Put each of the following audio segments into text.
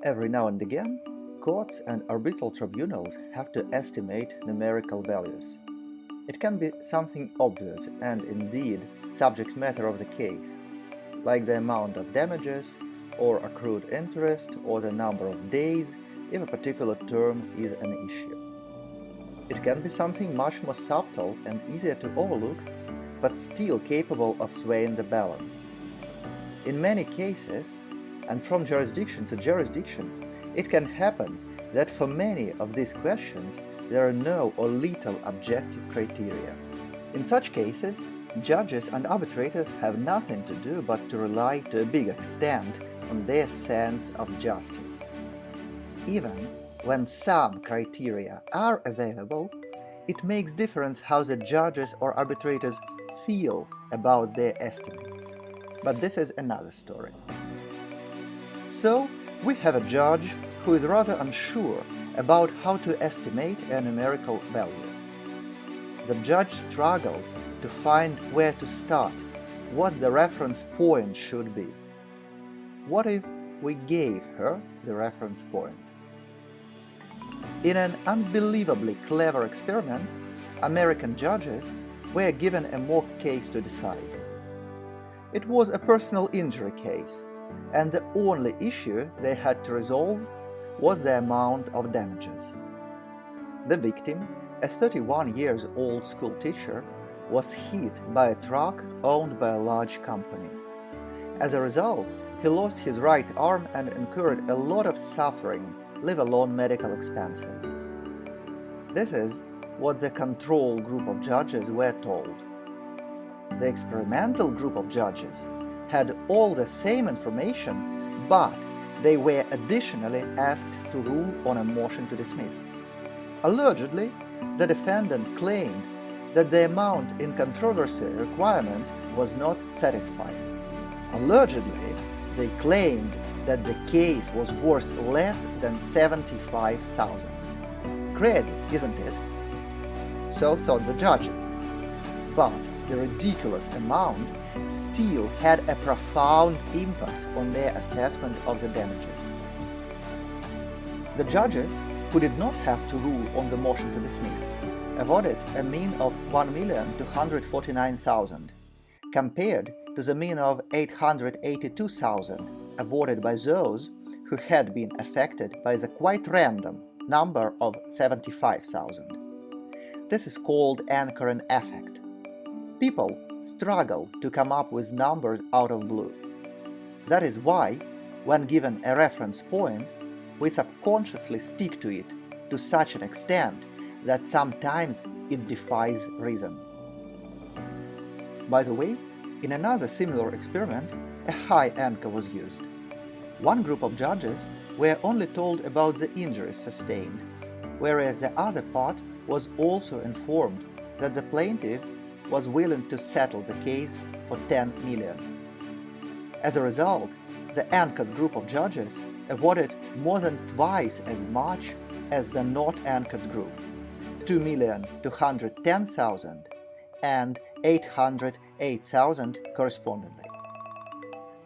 Every now and again, courts and arbitral tribunals have to estimate numerical values. It can be something obvious and indeed subject matter of the case, like the amount of damages, or accrued interest, or the number of days if a particular term is an issue. It can be something much more subtle and easier to overlook, but still capable of swaying the balance. In many cases, and from jurisdiction to jurisdiction, it can happen that for many of these questions there are no or little objective criteria. In such cases, judges and arbitrators have nothing to do but to rely to a big extent on their sense of justice. Even when some criteria are available, it makes difference how the judges or arbitrators feel about their estimates. But this is another story. So, we have a judge who is rather unsure about how to estimate a numerical value. The judge struggles to find where to start, what the reference point should be. What if we gave her the reference point? In an unbelievably clever experiment, American judges were given a mock case to decide. It was a personal injury case, and the only issue they had to resolve was the amount of damages. The victim, a 31-year-old school teacher, was hit by a truck owned by a large company. As a result, he lost his right arm and incurred a lot of suffering, let alone medical expenses. This is what the control group of judges were told. The experimental group of judges had all the same information, but they were additionally asked to rule on a motion to dismiss. Allegedly, the defendant claimed that the amount in controversy requirement was not satisfied. Allegedly, they claimed that the case was worth less than $75,000. Crazy, isn't it? So thought the judges. But the ridiculous amount still had a profound impact on their assessment of the damages. The judges, who did not have to rule on the motion to dismiss, awarded a mean of $1,249,000, compared to the mean of $882,000 awarded by those who had been affected by the quite random number of $75,000. This is called anchoring effect. People struggle to come up with numbers out of blue. That is why, when given a reference point, we subconsciously stick to it to such an extent that sometimes it defies reason. By the way, in another similar experiment, a high anchor was used. One group of judges were only told about the injuries sustained, whereas the other part was also informed that the plaintiff was willing to settle the case for $10 million. As a result, the anchored group of judges awarded more than twice as much as the not anchored group, $2,210,000 and $808,000 correspondingly.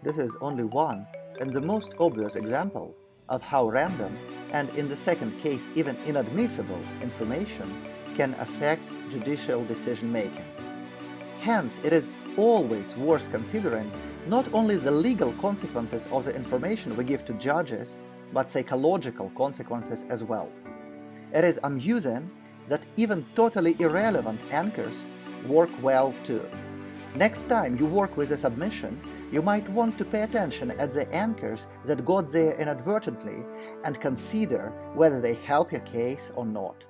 This is only one and the most obvious example of how random and, in the second case, even inadmissible information can affect judicial decision-making. Hence, it is always worth considering not only the legal consequences of the information we give to judges, but psychological consequences as well. It is amusing that even totally irrelevant anchors work well too. Next time you work with a submission, you might want to pay attention at the anchors that got there inadvertently and consider whether they help your case or not.